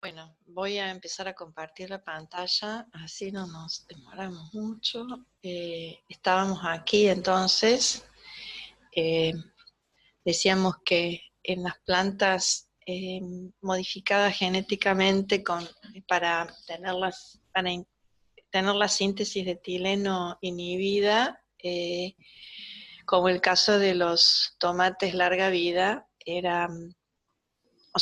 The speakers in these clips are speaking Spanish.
Bueno, voy a empezar a compartir la pantalla, así no nos demoramos mucho. Estábamos aquí entonces, eh, decíamos que en las plantas modificadas genéticamente para tener la síntesis de etileno inhibida, como el caso de los tomates larga vida, o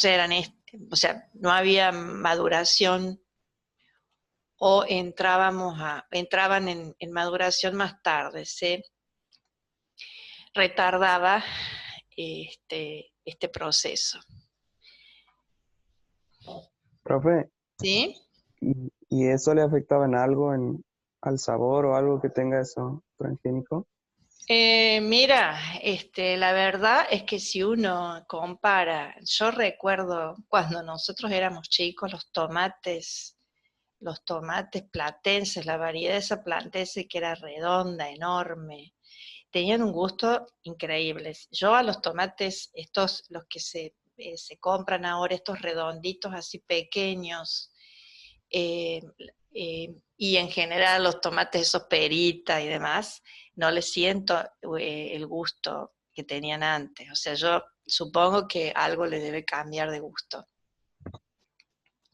sea, no había maduración o entraban en maduración más tarde, se retardaba este proceso. Profe, ¿Sí? ¿y eso le afectaba en algo, al sabor o algo que tenga eso transgénico? Mira, la verdad es que si uno compara, yo recuerdo cuando nosotros éramos chicos, los tomates platenses, la variedad de esa platense que era redonda, enorme, tenían un gusto increíble. Yo a los tomates, los que se compran ahora, estos redonditos así pequeños, eh, y en general los tomates esos perita y demás, no les siento el gusto que tenían antes. O sea, yo supongo que algo le debe cambiar de gusto.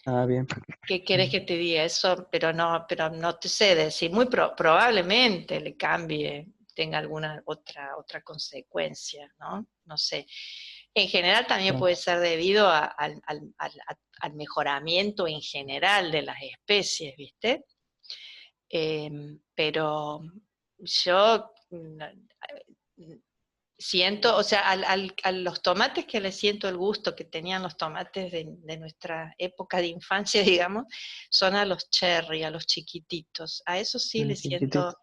Ah, bien. ¿Qué querés que te diga eso? Pero no te sé decir. Probablemente le cambie, tenga alguna otra consecuencia, ¿no? No sé. En general también Ah, puede ser debido al mejoramiento en general de las especies, ¿viste? Pero yo siento, o sea, a los tomates que les siento el gusto que tenían los tomates de nuestra época de infancia, digamos, son a los cherry, a los chiquititos. A eso sí les siento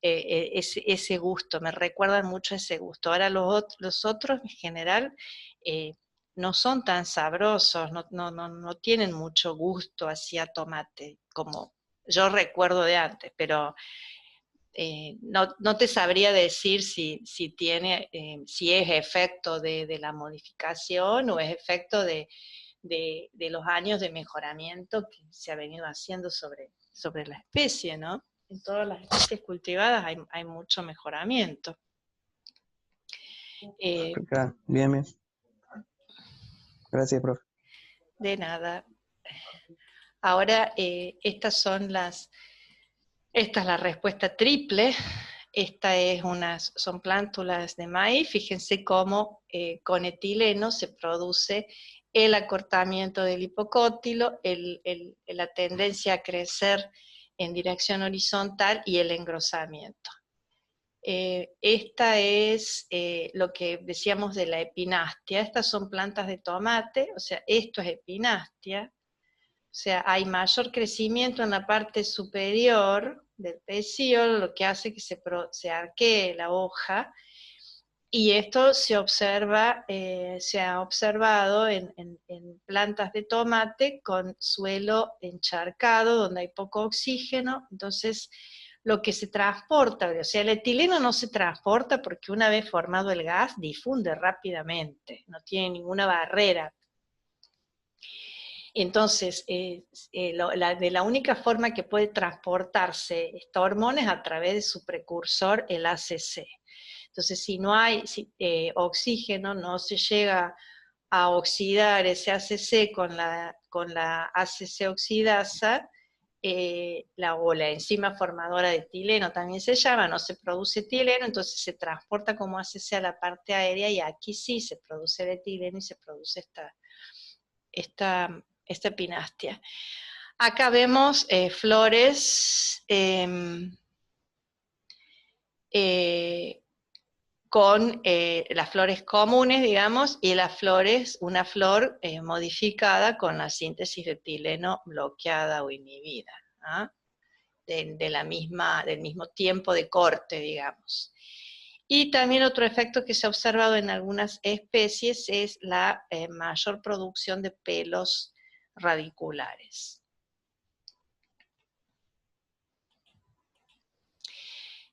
chiquitito. ese gusto, me recuerdan mucho ese gusto. Ahora los otros en general eh, no son tan sabrosos, no tienen mucho gusto hacia tomate, como yo recuerdo de antes, pero no te sabría decir si es efecto de la modificación o es efecto de los años de mejoramiento que se ha venido haciendo sobre la especie, ¿no? En todas las especies cultivadas hay mucho mejoramiento. Eh, Ah, bien, bien. Gracias, profe. de nada. Ahora, esta es la respuesta triple. Son plántulas de maíz. Fíjense cómo con etileno se produce el acortamiento del hipocótilo, la tendencia a crecer en dirección horizontal y el engrosamiento. Esta es lo que decíamos de la epinastia. Estas son plantas de tomate, o sea, esto es epinastia. O sea, hay mayor crecimiento en la parte superior del pecíolo, lo que hace que se arquee la hoja, y esto se ha observado en plantas de tomate con suelo encharcado, donde hay poco oxígeno. Entonces lo que se transporta, o sea, el etileno no se transporta porque una vez formado el gas difunde rápidamente, no tiene ninguna barrera. Entonces, de la única forma que puede transportarse esta hormona es a través de su precursor, el ACC. Entonces, si no hay oxígeno, no se llega a oxidar ese ACC con la ACC oxidasa, o la enzima formadora de etileno también se llama, no se produce etileno, entonces se transporta como ACC a la parte aérea y aquí sí se produce el etileno y se produce esta epinastia. Acá vemos flores con las flores comunes, digamos, y una flor modificada con la síntesis de etileno bloqueada o inhibida, ¿ah? Del mismo tiempo de corte, digamos. Y también otro efecto que se ha observado en algunas especies es la mayor producción de pelos radiculares.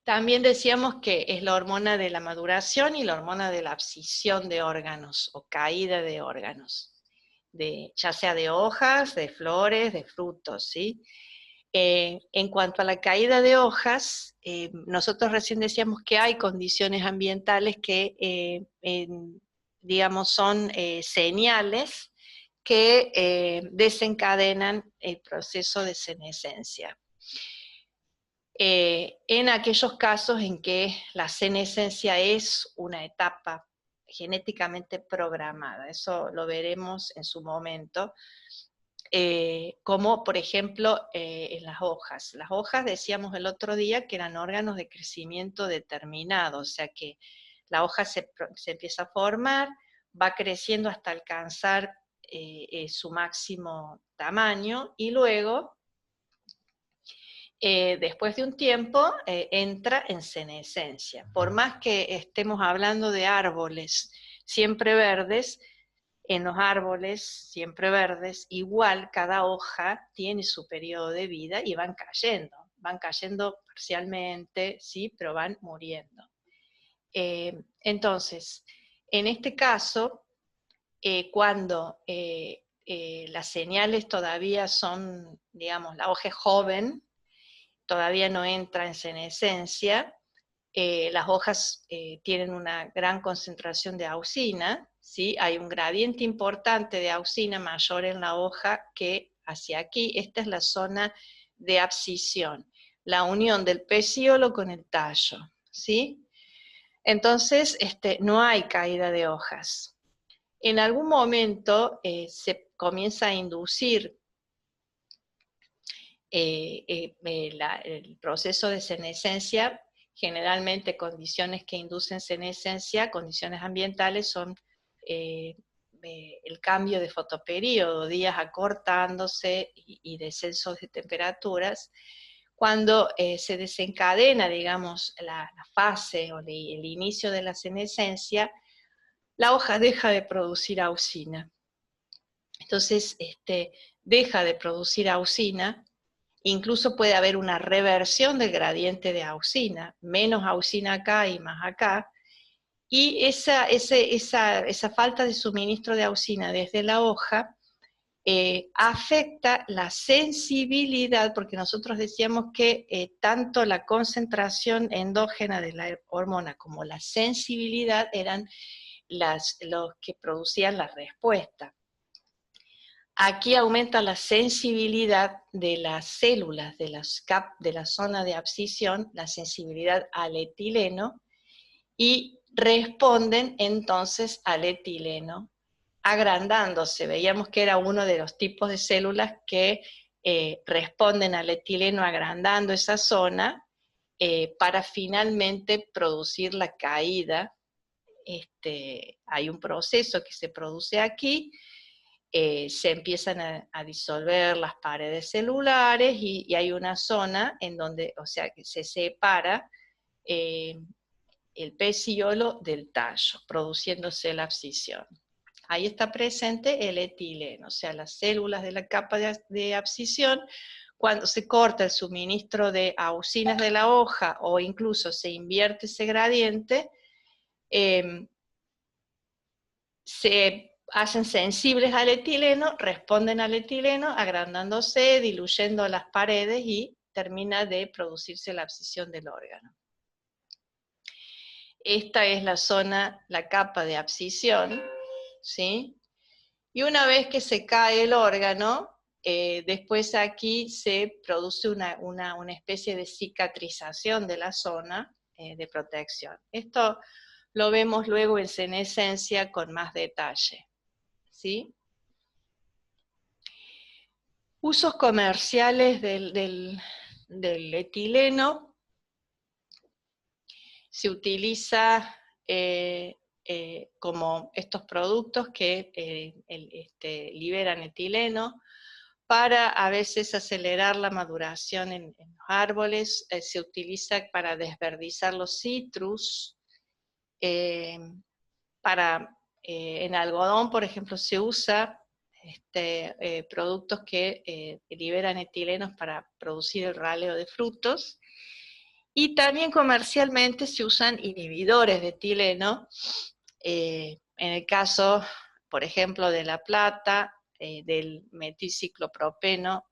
También decíamos que es la hormona de la maduración y la hormona de la abscisión de órganos o caída de órganos. ya sea de hojas, de flores, de frutos, ¿sí? En cuanto a la caída de hojas, nosotros recién decíamos que hay condiciones ambientales que, digamos, son señales que desencadenan el proceso de senescencia. En aquellos casos en que la senescencia es una etapa genéticamente programada, eso lo veremos en su momento, como por ejemplo en las hojas. Las hojas decíamos el otro día que eran órganos de crecimiento determinado, o sea que la hoja se empieza a formar, va creciendo hasta alcanzar su máximo tamaño y luego, después de un tiempo, entra en senescencia. Por más que estemos hablando de árboles siempre verdes, en los árboles siempre verdes, igual cada hoja tiene su periodo de vida y van cayendo parcialmente, sí, pero van muriendo. Entonces, en este caso, cuando las señales todavía son, digamos, la hoja es joven, todavía no entra en senescencia, las hojas tienen una gran concentración de auxina, ¿sí? Hay un gradiente importante de auxina mayor en la hoja que hacia aquí. Esta es la zona de abscisión, la unión del pecíolo con el tallo, ¿sí? Entonces, no hay caída de hojas. En algún momento se comienza a inducir el proceso de senescencia. Generalmente condiciones que inducen senescencia, condiciones ambientales, son el cambio de fotoperíodo, días acortándose y descensos de temperaturas. Cuando se desencadena, digamos, la fase o el inicio de la senescencia, la hoja deja de producir auxina. Entonces, deja de producir auxina. Incluso puede haber una reversión del gradiente de auxina, menos auxina acá y más acá, y esa falta de suministro de auxina desde la hoja afecta la sensibilidad, porque nosotros decíamos que tanto la concentración endógena de la hormona como la sensibilidad eran los que producían la respuesta. Aquí aumenta la sensibilidad de las células de la zona de abscisión, la sensibilidad al etileno, y responden entonces al etileno, agrandándose. Veíamos que era uno de los tipos de células que responden al etileno agrandando esa zona para finalmente producir la caída. Hay un proceso que se produce aquí. Se empiezan a disolver las paredes celulares y hay una zona en donde, o sea, que se separa el pecíolo del tallo, produciéndose la abscisión. Ahí está presente el etileno, o sea, las células de la capa de abscisión. Cuando se corta el suministro de auxinas de la hoja o incluso se invierte ese gradiente, se hacen sensibles al etileno, responden al etileno, agrandándose, diluyendo las paredes y termina de producirse la abscisión del órgano. Esta es la zona, la capa de abscisión, ¿sí? Y una vez que se cae el órgano, después aquí se produce una especie de cicatrización de la zona de protección. Esto lo vemos luego en senescencia con más detalle, ¿sí? Usos comerciales del etileno. Se utiliza como estos productos que liberan etileno para a veces acelerar la maduración en los árboles. Se utiliza para desverdizar los citrus. En algodón, por ejemplo, se usa productos que liberan etilenos para producir el raleo de frutos. Y también comercialmente se usan inhibidores de etileno. En el caso, por ejemplo, de la plata, del metilciclopropeno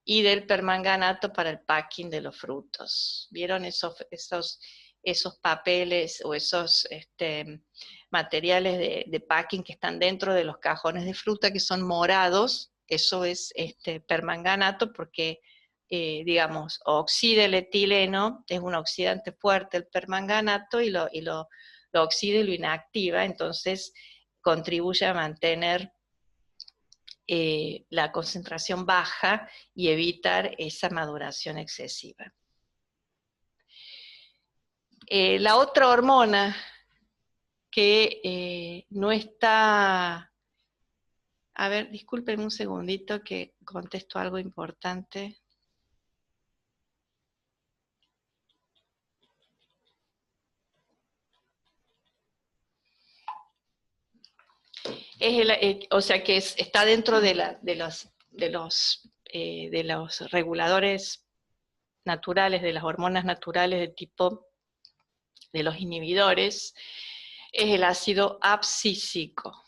y del permanganato para el packing de los frutos. ¿Vieron esos papeles o esos materiales de packing que están dentro de los cajones de fruta que son morados? Eso es permanganato porque, digamos, oxida el etileno, es un oxidante fuerte el permanganato, y lo oxida y lo inactiva, entonces contribuye a mantener la concentración baja y evitar esa maduración excesiva. La otra hormona que no está... A ver, disculpen un segundito que contesto algo importante. O sea que está dentro de los reguladores naturales, de las hormonas naturales de tipo de los inhibidores, es el ácido abscísico,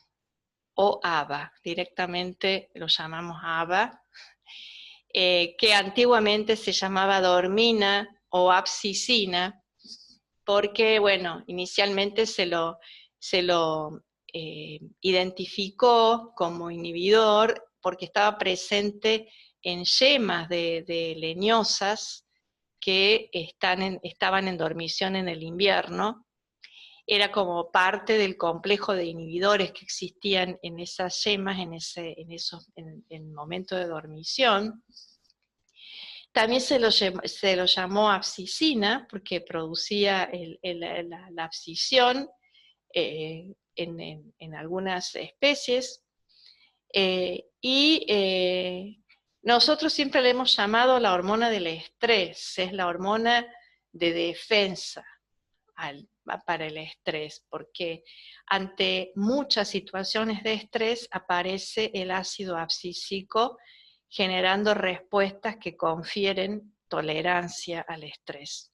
o ABA, directamente lo llamamos ABA, que antiguamente se llamaba dormina o abscicina, porque, bueno, inicialmente se lo identificó como inhibidor porque estaba presente en yemas de leñosas que estaban en dormición en el invierno. Era como parte del complejo de inhibidores que existían en esas yemas en el momento de dormición. También se lo llamó abscicina porque producía la abscisión en algunas especies. Nosotros siempre le hemos llamado la hormona del estrés, es la hormona de defensa para el estrés, porque ante muchas situaciones de estrés aparece el ácido abscísico generando respuestas que confieren tolerancia al estrés.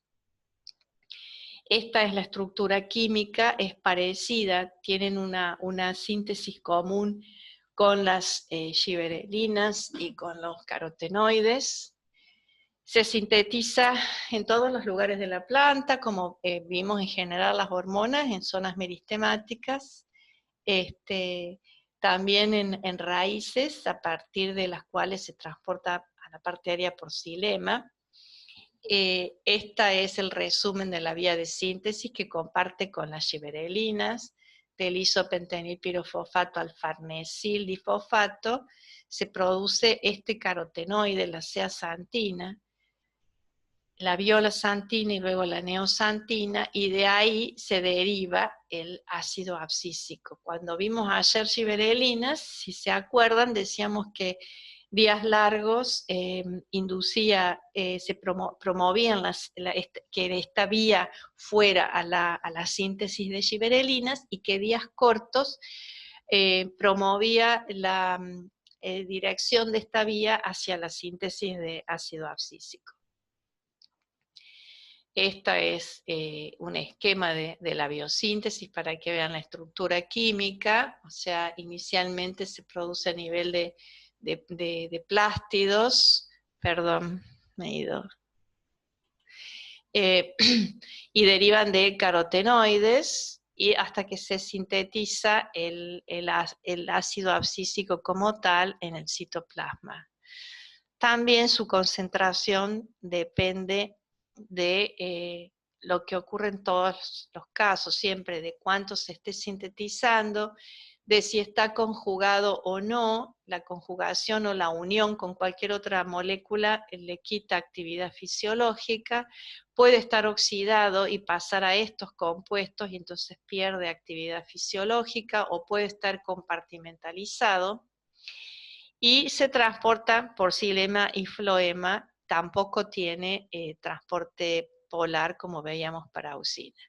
Esta es la estructura química, es parecida, tienen una síntesis común con las gibberelinas y con los carotenoides. Se sintetiza en todos los lugares de la planta, como vimos en general las hormonas, en zonas meristemáticas, también en raíces, a partir de las cuales se transporta a la parte aérea por xilema. Esta es el resumen de la vía de síntesis que comparte con las gibberelinas, del isopentenilpirofosfato al farnesil difosfato, se produce este carotenoide, la zeaxantina, la violaxantina y luego la neoxantina, y de ahí se deriva el ácido abscísico. Cuando vimos ayer gibberelinas, si se acuerdan, decíamos que días largos se promovían que esta vía fuera a la síntesis de gibberelinas, y que días cortos promovía la dirección de esta vía hacia la síntesis de ácido abscísico. Este es un esquema de la biosíntesis para que vean la estructura química. O sea, inicialmente se produce a nivel de plástidos, perdón, me he ido, y derivan de carotenoides, y hasta que se sintetiza el ácido abscísico como tal en el citoplasma. También su concentración depende de lo que ocurre en todos los casos, siempre de cuánto se esté sintetizando, de si está conjugado o no. La conjugación o la unión con cualquier otra molécula le quita actividad fisiológica, puede estar oxidado y pasar a estos compuestos y entonces pierde actividad fisiológica, o puede estar compartimentalizado y se transporta por xilema y floema, tampoco tiene transporte polar como veíamos para auxina.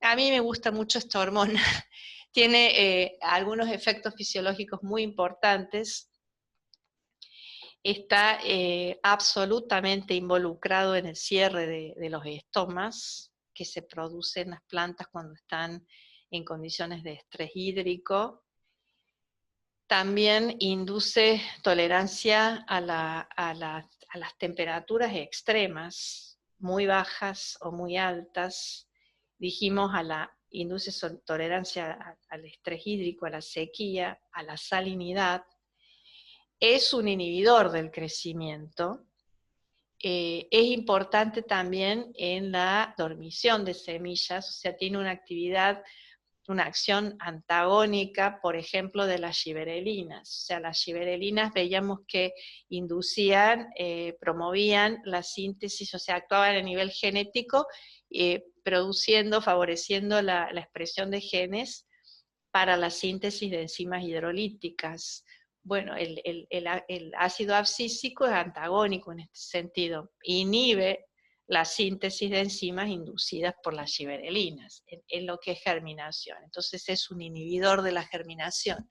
A mí me gusta mucho esta hormona, tiene algunos efectos fisiológicos muy importantes, está absolutamente involucrado en el cierre de los estomas que se producen en las plantas cuando están en condiciones de estrés hídrico. También induce tolerancia a las temperaturas extremas, muy bajas o muy altas. Dijimos, induce tolerancia al estrés hídrico, a la sequía, a la salinidad. Es un inhibidor del crecimiento. Es importante también en la dormición de semillas, o sea, tiene una acción antagónica, por ejemplo, de las giberelinas. O sea, las giberelinas veíamos que inducían, promovían la síntesis, o sea, actuaban a nivel genético, produciendo, favoreciendo la expresión de genes para la síntesis de enzimas hidrolíticas. Bueno, el ácido abscísico es antagónico en este sentido, inhibe la síntesis de enzimas inducidas por las giberelinas, en lo que es germinación. Entonces es un inhibidor de la germinación.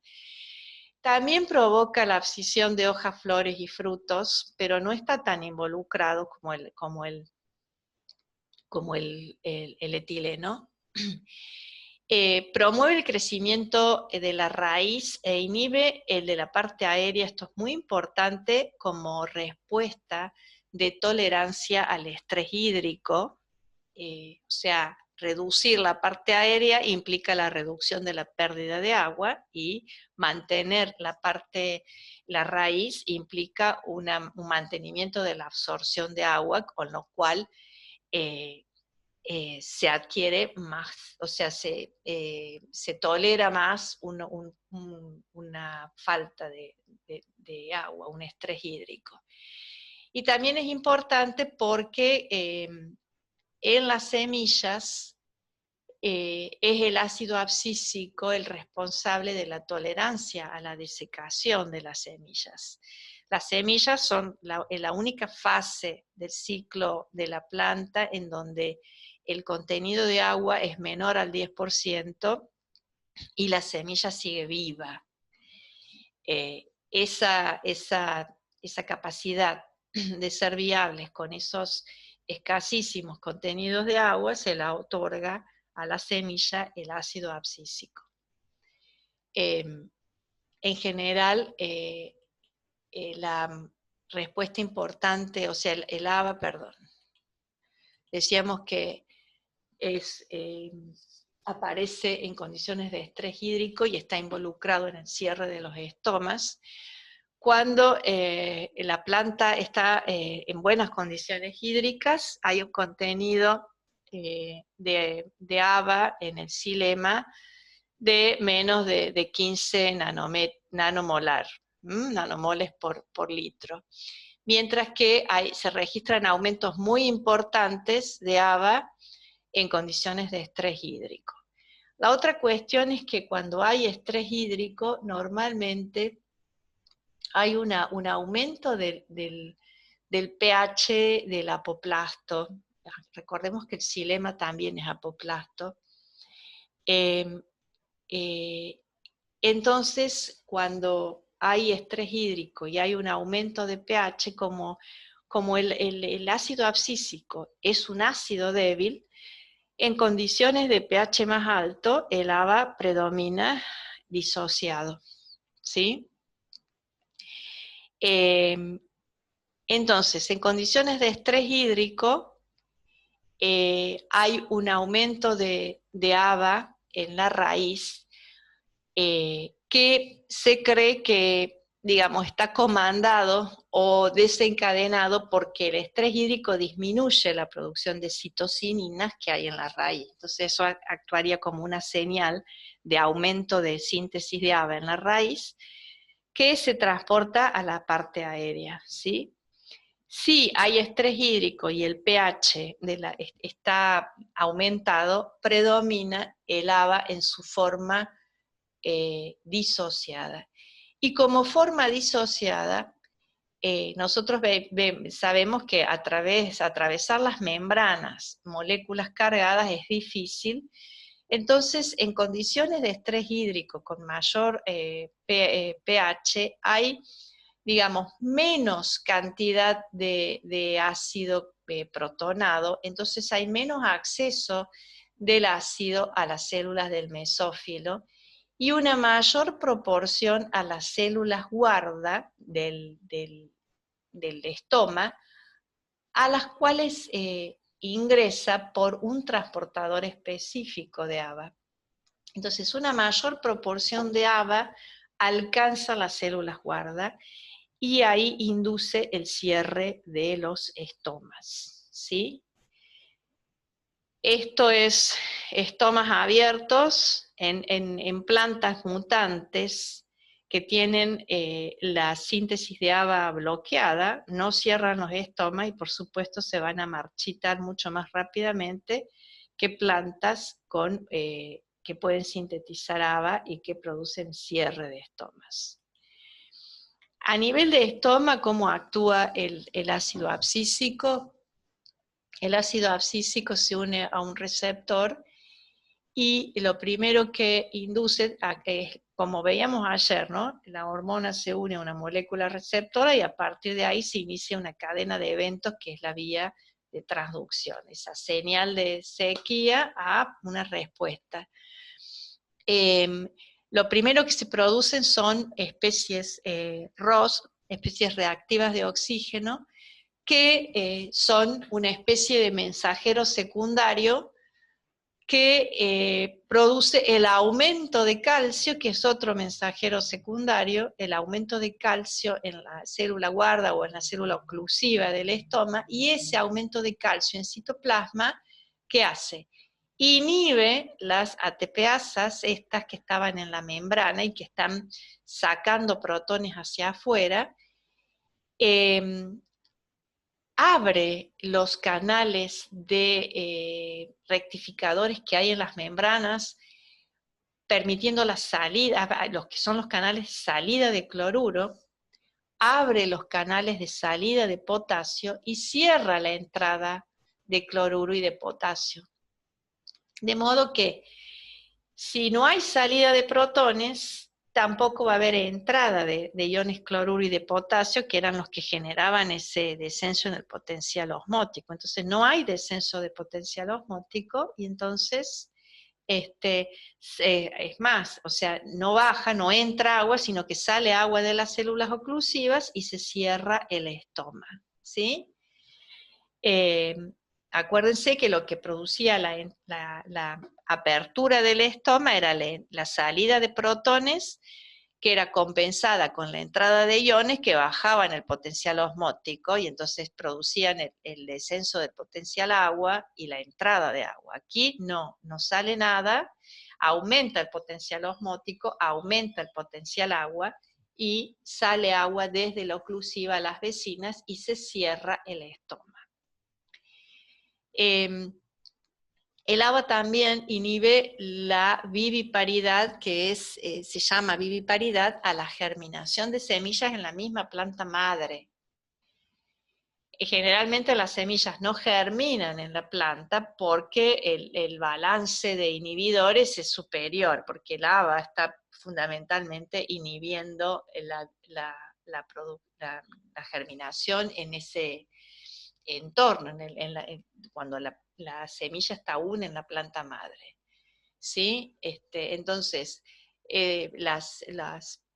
También provoca la abscisión de hojas, flores y frutos, pero no está tan involucrado como el etileno. Promueve el crecimiento de la raíz e inhibe el de la parte aérea. Esto es muy importante como respuesta de tolerancia al estrés hídrico. O sea, reducir la parte aérea implica la reducción de la pérdida de agua, y mantener la raíz implica un mantenimiento de la absorción de agua, con lo cual se adquiere más, o sea, se tolera más una falta de agua, un estrés hídrico. Y también es importante porque en las semillas es el ácido abscísico el responsable de la tolerancia a la desecación de las semillas. Las semillas son la única fase del ciclo de la planta en donde el contenido de agua es menor al 10% y la semilla sigue viva. Esa capacidad de ser viables con esos escasísimos contenidos de agua se la otorga a la semilla el ácido abscísico. En general, la respuesta importante, o sea, el ABA, perdón, decíamos que aparece en condiciones de estrés hídrico y está involucrado en el cierre de los estomas. Cuando la planta está en buenas condiciones hídricas, hay un contenido de ABA en el xilema de menos de 15 nanomolar, nanomoles por litro. Mientras que se registran aumentos muy importantes de ABA en condiciones de estrés hídrico. La otra cuestión es que cuando hay estrés hídrico, normalmente hay un aumento del pH del apoplasto. Recordemos que el xilema también es apoplasto. Entonces, cuando hay estrés hídrico y hay un aumento de pH, como el ácido abscísico es un ácido débil, en condiciones de pH más alto, el ABA predomina disociado, ¿sí? Entonces, en condiciones de estrés hídrico, hay un aumento de ABA en la raíz, que se cree que, digamos, está comandado o desencadenado porque el estrés hídrico disminuye la producción de citocininas que hay en la raíz. Entonces eso actuaría como una señal de aumento de síntesis de ABA en la raíz, que se transporta a la parte aérea, ¿sí? Si hay estrés hídrico y el pH está aumentado, predomina el ABA en su forma disociada. Y como forma disociada, nosotros sabemos que atravesar las membranas, moléculas cargadas, es difícil. Entonces, en condiciones de estrés hídrico con mayor pH, hay, digamos, menos cantidad de ácido protonado, entonces hay menos acceso del ácido a las células del mesófilo, y una mayor proporción a las células guarda del estoma, a las cuales ingresa por un transportador específico de ABA. Entonces, una mayor proporción de ABA alcanza las células guarda y ahí induce el cierre de los estomas, ¿sí? Esto es estomas abiertos en plantas mutantes que tienen la síntesis de ABA bloqueada, no cierran los estomas y por supuesto se van a marchitar mucho más rápidamente que plantas que pueden sintetizar ABA y que producen cierre de estomas. A nivel de estoma, ¿cómo actúa el ácido abscísico? El ácido abscísico se une a un receptor y lo primero que induce, como veíamos ayer, ¿no? La hormona se une a una molécula receptora y a partir de ahí se inicia una cadena de eventos que es la vía de transducción, esa señal de sequía a una respuesta. Lo primero que se producen son especies ROS, especies reactivas de oxígeno, que son una especie de mensajero secundario que produce el aumento de calcio, que es otro mensajero secundario, el aumento de calcio en la célula guarda o en la célula oclusiva del estoma, y ese aumento de calcio en citoplasma, ¿qué hace? Inhibe las ATPasas, estas que estaban en la membrana y que están sacando protones hacia afuera, abre los canales de rectificadores que hay en las membranas, permitiendo la salida, los que son los canales de salida de cloruro, abre los canales de salida de potasio y cierra la entrada de cloruro y de potasio. De modo que, si no hay salida de protones, tampoco va a haber entrada de iones cloruro y de potasio, que eran los que generaban ese descenso en el potencial osmótico. Entonces no hay descenso de potencial osmótico y entonces, es más, o sea, no baja, no entra agua, sino que sale agua de las células oclusivas y se cierra el estoma, ¿sí? Acuérdense que lo que producía la apertura del estoma era la salida de protones, que era compensada con la entrada de iones que bajaban el potencial osmótico y entonces producían el descenso del potencial agua y la entrada de agua. Aquí no sale nada, aumenta el potencial osmótico, aumenta el potencial agua y sale agua desde la oclusiva a las vecinas y se cierra el estoma. El ABA también inhibe la viviparidad, que se llama viviparidad a la germinación de semillas en la misma planta madre. Generalmente las semillas no germinan en la planta porque el balance de inhibidores es superior, porque el ABA está fundamentalmente inhibiendo la germinación en ese entorno, cuando la semilla está aún en la planta madre, ¿sí? Entonces,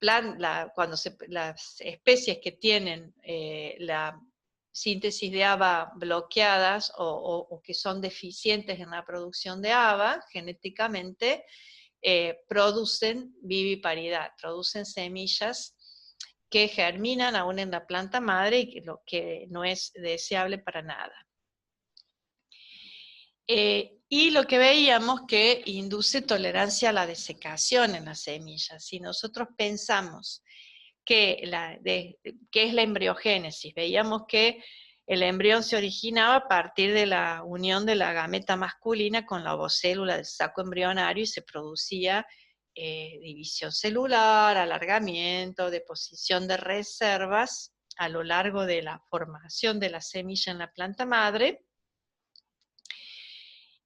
las especies que tienen la síntesis de ABA bloqueadas o que son deficientes en la producción de ABA genéticamente, producen viviparidad, producen semillas que germinan aún en la planta madre y lo que no es deseable para nada. Y lo que veíamos que induce tolerancia a la desecación en las semillas. Si nosotros pensamos qué es la embriogénesis, veíamos que el embrión se originaba a partir de la unión de la gameta masculina con la ovocélula del saco embrionario y se producía división celular, alargamiento, deposición de reservas a lo largo de la formación de la semilla en la planta madre.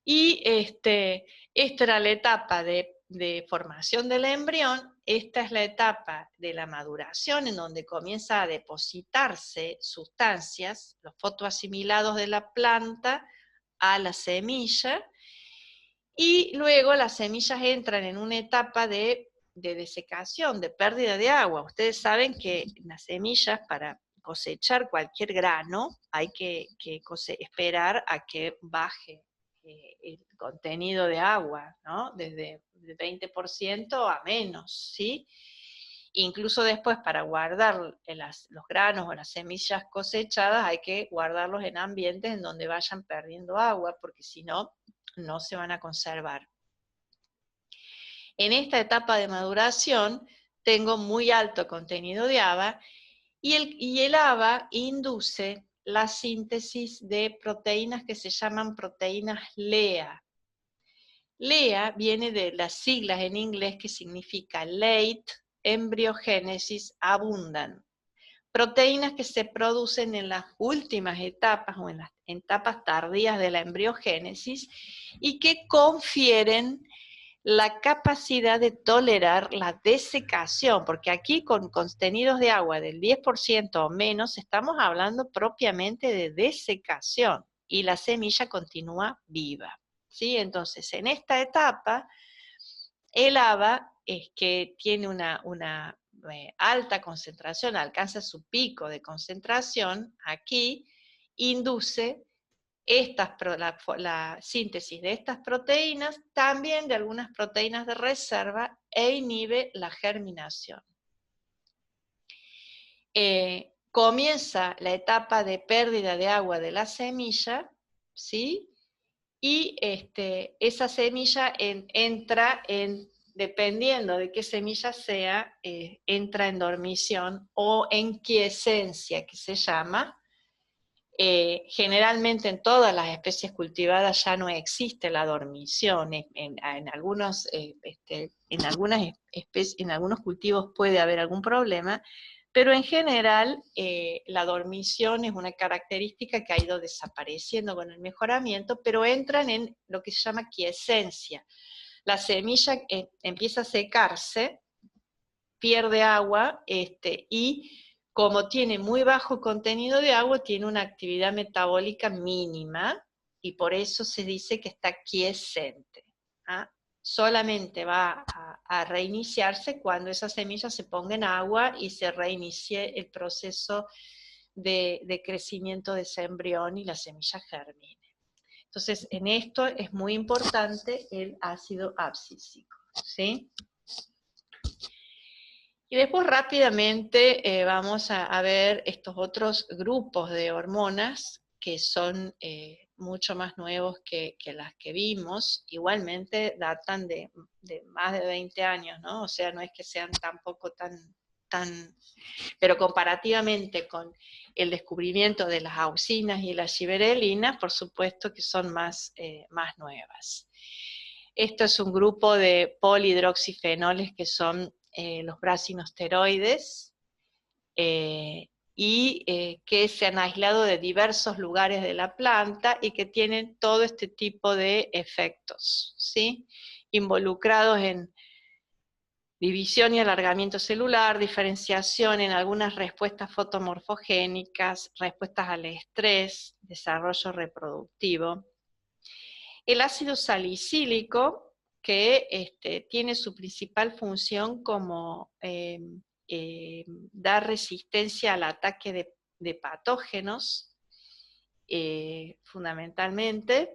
Y esta era la etapa de formación del embrión. Esta es la etapa de la maduración, en donde comienza a depositarse sustancias, los fotoasimilados de la planta a la semilla, y luego las semillas entran en una etapa de desecación, de pérdida de agua. Ustedes saben que las semillas, para cosechar cualquier grano, hay que esperar a que baje el contenido de agua, ¿no? Desde el 20% a menos, ¿sí? Incluso después, para guardar los granos o las semillas cosechadas, hay que guardarlos en ambientes en donde vayan perdiendo agua, porque si no, no se van a conservar. En esta etapa de maduración tengo muy alto contenido de HABA, y el HABA induce la síntesis de proteínas que se llaman proteínas LEA. LEA viene de las siglas en inglés que significa Late Embryogenesis Abundant. Proteínas que se producen en las últimas etapas o en las etapas tardías de la embriogénesis y que confieren la capacidad de tolerar la desecación, porque aquí con contenidos de agua del 10% o menos estamos hablando propiamente de desecación y la semilla continúa viva, ¿sí? Entonces, en esta etapa, el HABA es que tiene una alta concentración, alcanza su pico de concentración, aquí induce la síntesis de estas proteínas, también de algunas proteínas de reserva, e inhibe la germinación. Comienza la etapa de pérdida de agua de la semilla, ¿sí? Y esa semilla entra en, dependiendo de qué semilla sea, entra en dormición o en quiescencia, que se llama. Generalmente en todas las especies cultivadas ya no existe la dormición. En algunos especies, en algunos cultivos puede haber algún problema, pero en general la dormición es una característica que ha ido desapareciendo con el mejoramiento, pero entran en lo que se llama quiescencia. La semilla empieza a secarse, pierde agua, y como tiene muy bajo contenido de agua, tiene una actividad metabólica mínima, y por eso se dice que está quiescente. ¿Ah? Solamente va a reiniciarse cuando esa semilla se ponga en agua y se reinicie el proceso de crecimiento de ese embrión y la semilla germine. Entonces, en esto es muy importante el ácido abscísico, ¿sí? Y después rápidamente vamos a ver estos otros grupos de hormonas que son mucho más nuevos que las que vimos. Igualmente datan de más de 20 años, ¿no? O sea, no es que sean tampoco tan... Pero comparativamente con el descubrimiento de las auxinas y las giberelinas, por supuesto que son más nuevas. Esto es un grupo de polihidroxifenoles que son los brasinosteroides, que se han aislado de diversos lugares de la planta y que tienen todo este tipo de efectos, ¿sí? Involucrados en división y alargamiento celular, diferenciación en algunas respuestas fotomorfogénicas, respuestas al estrés, desarrollo reproductivo. El ácido salicílico, que tiene su principal función como dar resistencia al ataque de patógenos, fundamentalmente.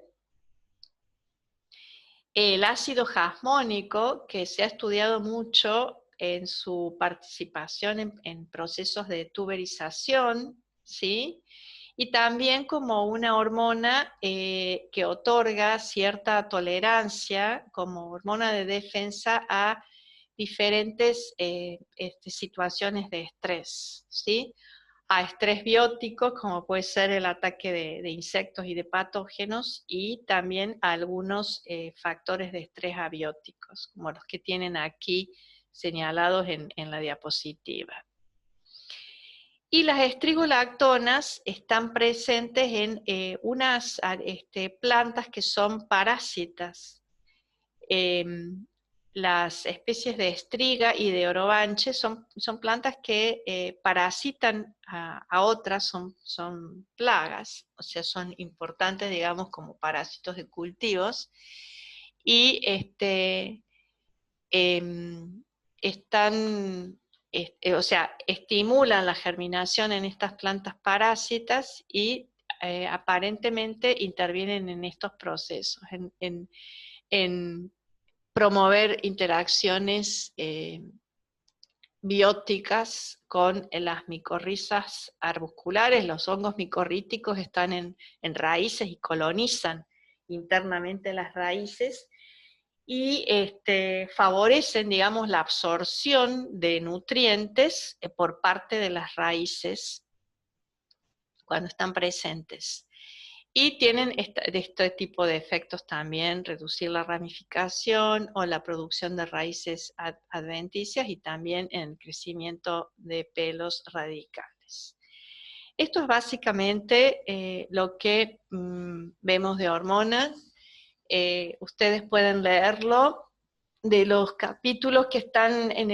El ácido jasmónico, que se ha estudiado mucho en su participación en procesos de tuberización, ¿sí? Y también como una hormona que otorga cierta tolerancia como hormona de defensa a diferentes situaciones de estrés, ¿sí? A estrés biótico, como puede ser el ataque de insectos y de patógenos, y también a algunos factores de estrés abióticos, como los que tienen aquí señalados en la diapositiva. Y las estrigolactonas están presentes en unas plantas que son parásitas. Las especies de estriga y de orobanche son plantas que parasitan a otras, son plagas, o sea, son importantes, digamos, como parásitos de cultivos, y o sea, estimulan la germinación en estas plantas parásitas y aparentemente intervienen en estos procesos, en promover interacciones bióticas con las micorrizas arbusculares. Los hongos micorríticos están en raíces y colonizan internamente las raíces y favorecen, digamos, la absorción de nutrientes por parte de las raíces cuando están presentes. Y tienen este tipo de efectos también, reducir la ramificación o la producción de raíces adventicias y también en el crecimiento de pelos radicales. Esto es básicamente lo que vemos de hormonas. Ustedes pueden leerlo de los capítulos que están en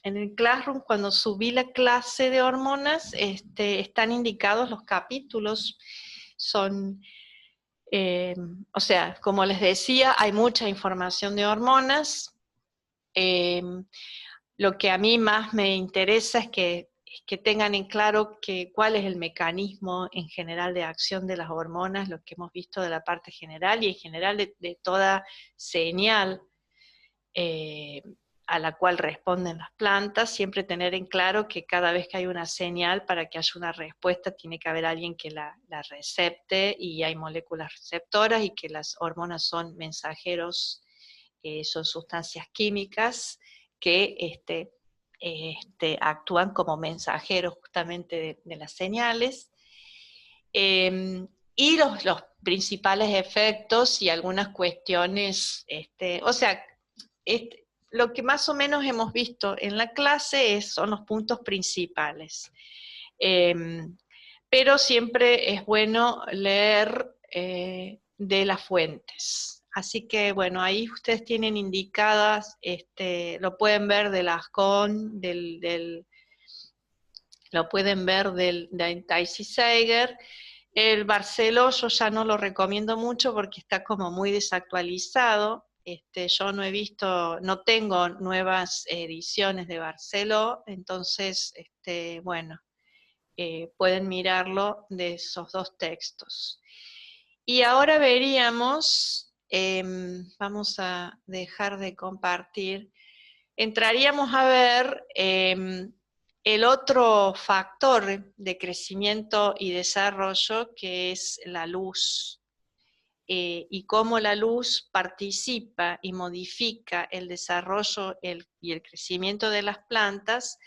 el Classroom. Cuando subí la clase de hormonas, están indicados los capítulos. Son, o sea, como les decía, hay mucha información de hormonas. Lo que a mí más me interesa es que tengan en claro cuál es el mecanismo en general de acción de las hormonas, lo que hemos visto de la parte general y en general de toda señal a la cual responden las plantas. Siempre tener en claro que cada vez que hay una señal, para que haya una respuesta, tiene que haber alguien que la recepte, y hay moléculas receptoras, y que las hormonas son mensajeros, son sustancias químicas que actúan como mensajeros justamente de las señales. Y los principales efectos y algunas cuestiones, o sea, lo que más o menos hemos visto en la clase son los puntos principales. Pero siempre es bueno leer de las fuentes. Así que bueno, ahí ustedes tienen indicadas, lo pueden ver de las CON, lo pueden ver de Daisy Seiger. El Barceló yo ya no lo recomiendo mucho porque está como muy desactualizado. Yo no he visto, no tengo nuevas ediciones de Barceló, entonces, bueno, pueden mirarlo de esos dos textos. Y ahora veríamos, vamos a dejar de compartir, entraríamos a ver el otro factor de crecimiento y desarrollo, que es la luz, y cómo la luz participa y modifica el desarrollo y el crecimiento de las plantas,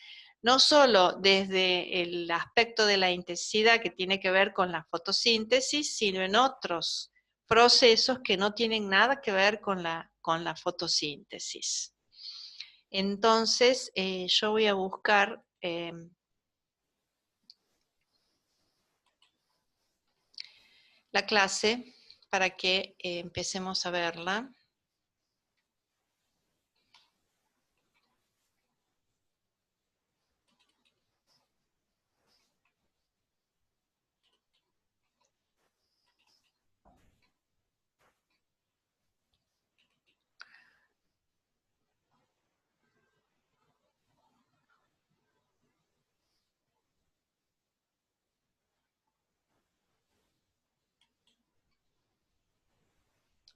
no solo desde el aspecto de la intensidad que tiene que ver con la fotosíntesis, sino en otros procesos que no tienen nada que ver con la fotosíntesis. Entonces, yo voy a buscar la clase para que empecemos a verla.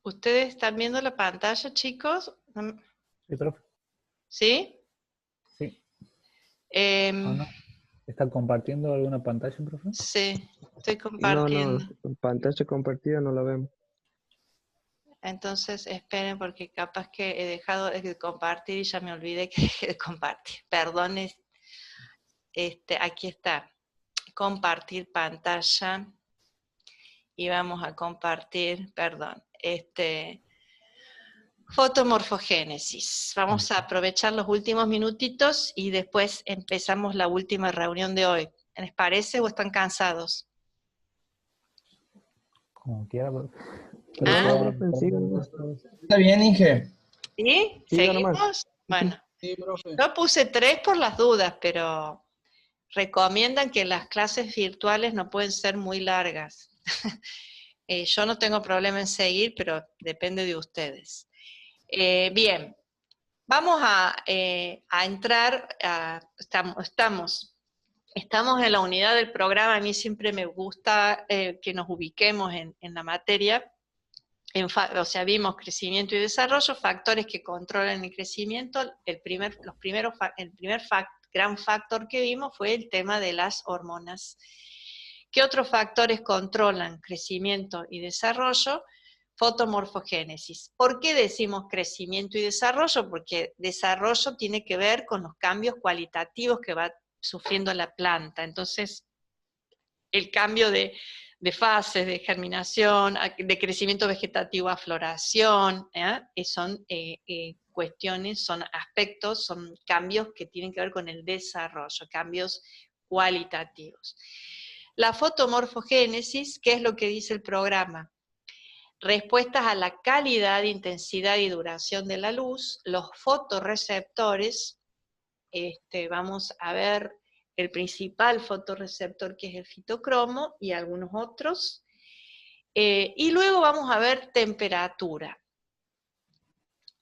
¿Ustedes están viendo la pantalla, chicos? Sí, profe. ¿Sí? Sí. No. ¿Está compartiendo alguna pantalla, profe? Sí, estoy compartiendo. No, pantalla compartida no la vemos. Entonces esperen, porque capaz que he dejado de compartir y ya me olvidé que dejé de compartir. Perdón, aquí está. Compartir pantalla. Y vamos a compartir, perdón, fotomorfogénesis. Vamos a aprovechar los últimos minutitos y después empezamos la última reunión de hoy. ¿Les parece o están cansados? Como quiera, profe. Está bien, Inge. ¿Sí? Sí, ¿Seguimos? Bueno, Sí, profe. yo puse 3 por las dudas, pero recomiendan que las clases virtuales no pueden ser muy largas. Yo no tengo problema en seguir, pero depende de ustedes. Bien, Vamos a entrar, estamos en la unidad del programa. A mí siempre me gusta que nos ubiquemos en la materia. O sea, vimos crecimiento y desarrollo, factores que controlan el crecimiento. El primer gran factor que vimos fue el tema de las hormonas. ¿Qué otros factores controlan crecimiento y desarrollo? Fotomorfogénesis. ¿Por qué decimos crecimiento y desarrollo? Porque desarrollo tiene que ver con los cambios cualitativos que va sufriendo la planta. Entonces, el cambio de fases, de germinación, de crecimiento vegetativo a floración, son cuestiones, son aspectos, son cambios que tienen que ver con el desarrollo, cambios cualitativos. La fotomorfogénesis, ¿qué es lo que dice el programa? Respuestas a la calidad, intensidad y duración de la luz, los fotorreceptores, vamos a ver el principal fotorreceptor que es el fitocromo y algunos otros, y luego vamos a ver temperatura.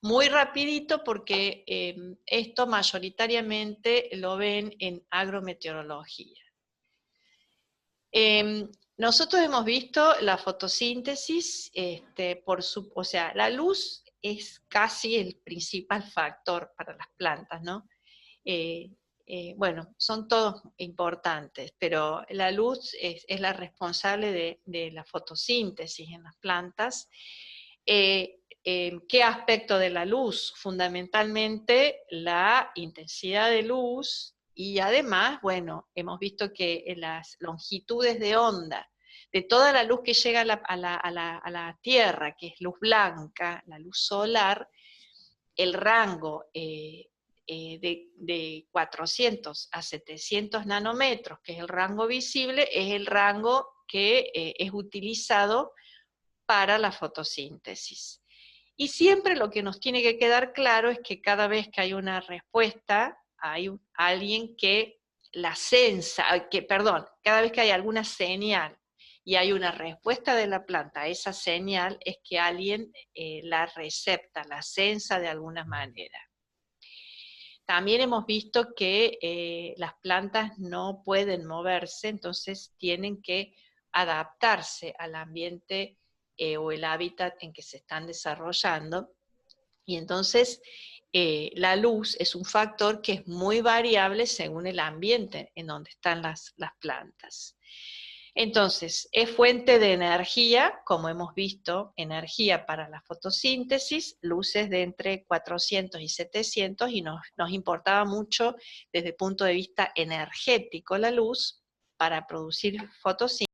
Muy rapidito porque esto mayoritariamente lo ven en agrometeorología. Nosotros hemos visto la fotosíntesis, o sea, la luz es casi el principal factor para las plantas, ¿no? Bueno, son todos importantes, pero la luz es la responsable de la fotosíntesis en las plantas. ¿Qué aspecto de la luz? Fundamentalmente la intensidad de luz. Y además, bueno, hemos visto que en las longitudes de onda, de toda la luz que llega a la Tierra, que es luz blanca, la luz solar, el rango de 400 a 700 nanómetros, que es el rango visible, es el rango que es utilizado para la fotosíntesis. Y siempre lo que nos tiene que quedar claro es que cada vez que hay una respuesta, hay alguien que la cada vez que hay alguna señal y hay una respuesta de la planta a esa señal, es que alguien la recepta, la sensa de alguna manera. También hemos visto que las plantas no pueden moverse, entonces tienen que adaptarse al ambiente o el hábitat en que se están desarrollando. Y entonces la luz es un factor que es muy variable según el ambiente en donde están las plantas. Entonces, es fuente de energía, como hemos visto, energía para la fotosíntesis, luces de entre 400 y 700, y nos importaba mucho desde el punto de vista energético la luz para producir fotosíntesis.